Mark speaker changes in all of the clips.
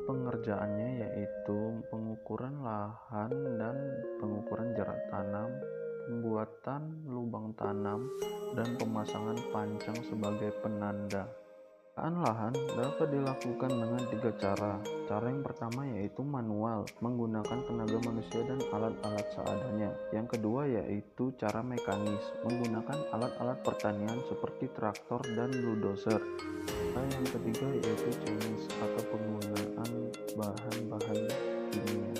Speaker 1: pengerjaannya yaitu pengukuran lahan dan pengukuran jarak tanam, pembuatan lubang tanam, dan pemasangan pancang sebagai penanda. Pengelolaan lahan dapat dilakukan dengan 3 cara. Cara yang pertama yaitu manual, menggunakan tenaga manusia dan alat-alat seadanya. Yang kedua yaitu cara mekanis, menggunakan alat-alat pertanian seperti traktor dan bulldozer. Nah, yang ketiga yaitu jenis atau penggunaan bahan-bahan kimia.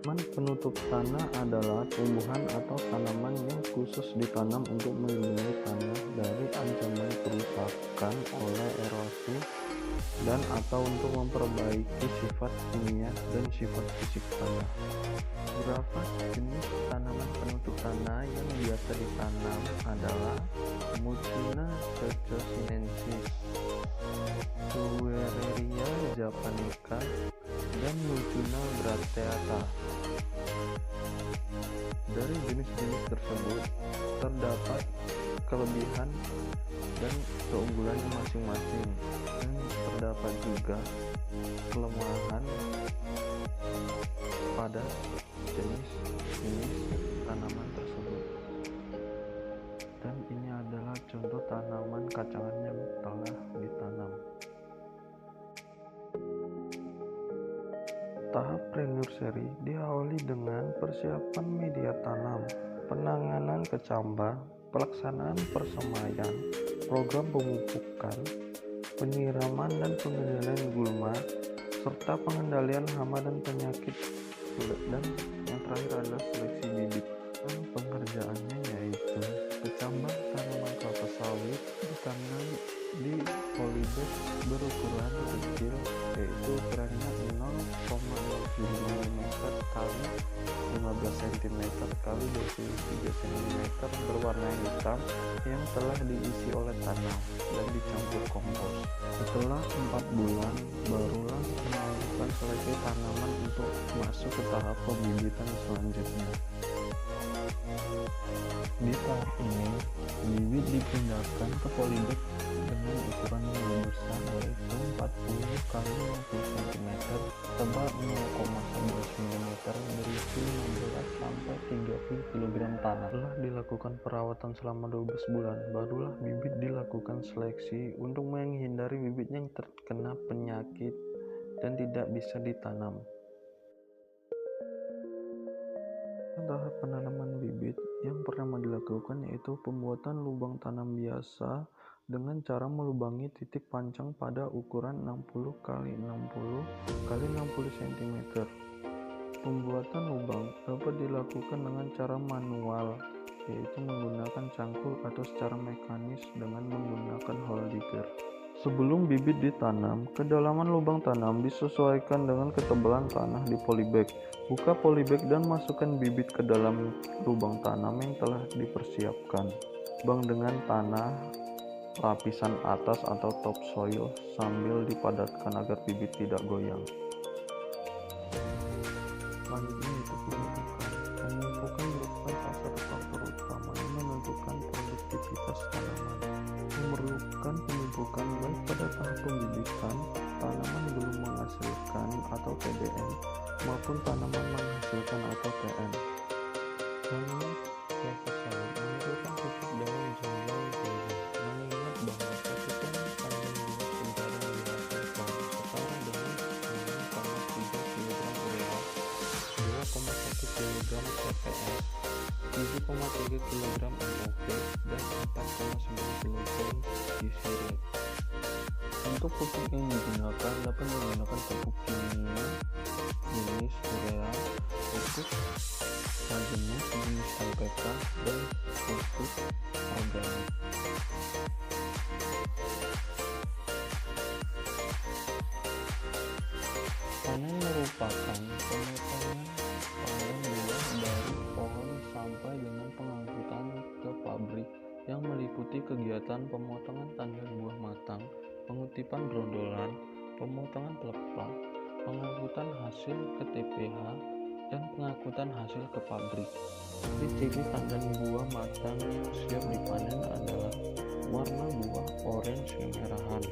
Speaker 1: Tanaman penutup tanah adalah tumbuhan atau tanaman yang khusus ditanam untuk melindungi tanah dari ancaman kerusakan oleh erosi dan atau untuk memperbaiki sifat kimia dan sifat fisik tanah. Beberapa jenis tanaman penutup tanah yang biasa ditanam adalah Mucuna caecosinensis, Fueraria japonica, dan Mucuna brateata. Dari jenis-jenis tersebut terdapat kelebihan dan keunggulannya masing-masing, dan terdapat juga kelemahan pada jenis-jenis tanaman tersebut. Dan ini adalah contoh tanaman kacangan yang telah ditanam. Tahap pre-nursery diawali dengan persiapan media tanam, penanganan kecambah, pelaksanaan persemaian, program pemupukan, penyiraman dan pengendalian gulma, serta pengendalian hama dan penyakit. Dan yang terakhir adalah seleksi bibit. Pengerjaannya yaitu kecambah tanaman kelapa sawit ditanam di polybag berukuran kecil, yaitu ukurannya 0,05 mm kali 15 cm kali 23 cm berwarna hitam yang telah diisi oleh tanah dan dicampur kompos. Setelah 4 bulan barulah melakukan seleksi tanaman untuk masuk ke tahap pembibitan selanjutnya. Di tahap ini, bibit dipindahkan ke polybag dengan ukuran yang lebih besar, yaitu 40 kali 50 cm, tebal 0,11 mm, berisi 15 sampai 30 kg tanah. Setelah dilakukan perawatan selama 12 bulan, barulah bibit dilakukan seleksi untuk menghindari bibit yang terkena penyakit dan tidak bisa ditanam. Tahap penanaman bibit yang pertama dilakukan yaitu pembuatan lubang tanam biasa dengan cara melubangi titik pancang pada ukuran 60 x 60 x 60 cm. Pembuatan lubang dapat dilakukan dengan cara manual, yaitu menggunakan cangkul atau secara mekanis dengan menggunakan hole digger. Sebelum bibit ditanam, kedalaman lubang tanam disesuaikan dengan ketebalan tanah di polybag. Buka polybag dan masukkan bibit ke dalam lubang tanam yang telah dipersiapkan. Bang dengan tanah lapisan atas atau topsoil sambil dipadatkan agar bibit tidak goyang. Selanjutnya itu pemupukan. Pemupukan merupakan salah satu faktor utama yang menentukan produktivitas tanaman. Memerlukan pemupukan baik pada tahap pembibitan, tanaman belum menghasilkan atau TBM, maupun tanaman menghasilkan atau TM. Tanaman kelapa sawit membutuhkan pupuk dalam jumlah tinggi, mengingat bahwa satu ton kandung bibit segar yang dihasilkan setara dengan 6,3 kg urea, 2,1 kg TPS, 7,3 kg MOP, dan 4,9 kg GC. Untuk pupuk yang digunakan dapat menggunakan pupuk kimia jenis urea, pupuk jenis NPK, dan pupuk organik. Panen merupakan pemotongan panen buah dari pohon sampai dengan pengangkutan ke pabrik yang meliputi kegiatan pemotongan tanggal buah matang, pengutipan brondolan, pemotongan pelepah, pengangkutan hasil ke TPH, dan pengangkutan hasil ke pabrik. Ciri tandan buah matang yang siap dipanen adalah warna buah orange kemerahan,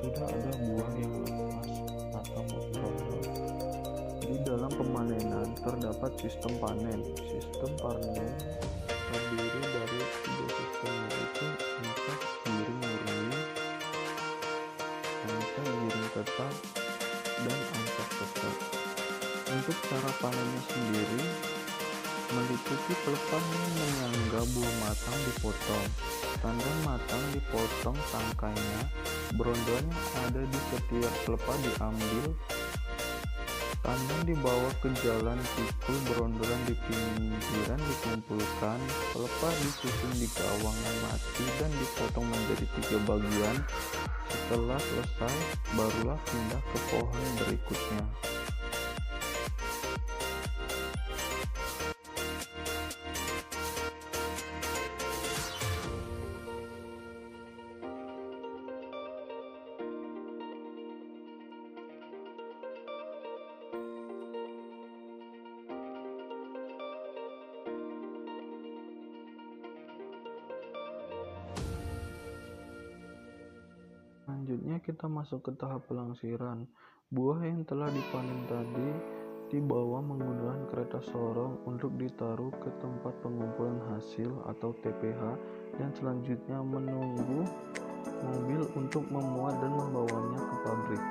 Speaker 1: sudah ada buah yang lepas atau berondong. Di dalam pemanenan terdapat sistem panen. Sistem panen terdiri dari tiga sistem, yaitu angka giring murni, angka giring tetap, dan angka tetap. Untuk cara panennya sendiri meliputi pelepah yang menyangga buah matang dipotong, tandan matang dipotong tangkainya, berondong yang ada di setiap pelepah diambil, tandan dibawa ke jalan pikul, berondolan di pinggiran dikumpulkan, pelepah disusun di gawangan mati dan dipotong menjadi 3 bagian. Setelah selesai, barulah pindah ke pohon berikutnya. Selanjutnya kita masuk ke tahap pelangsiran. Buah yang telah dipanen tadi dibawa menggunakan kereta sorong untuk ditaruh ke tempat pengumpulan hasil atau TPH, dan selanjutnya menunggu mobil untuk memuat dan membawanya ke pabrik.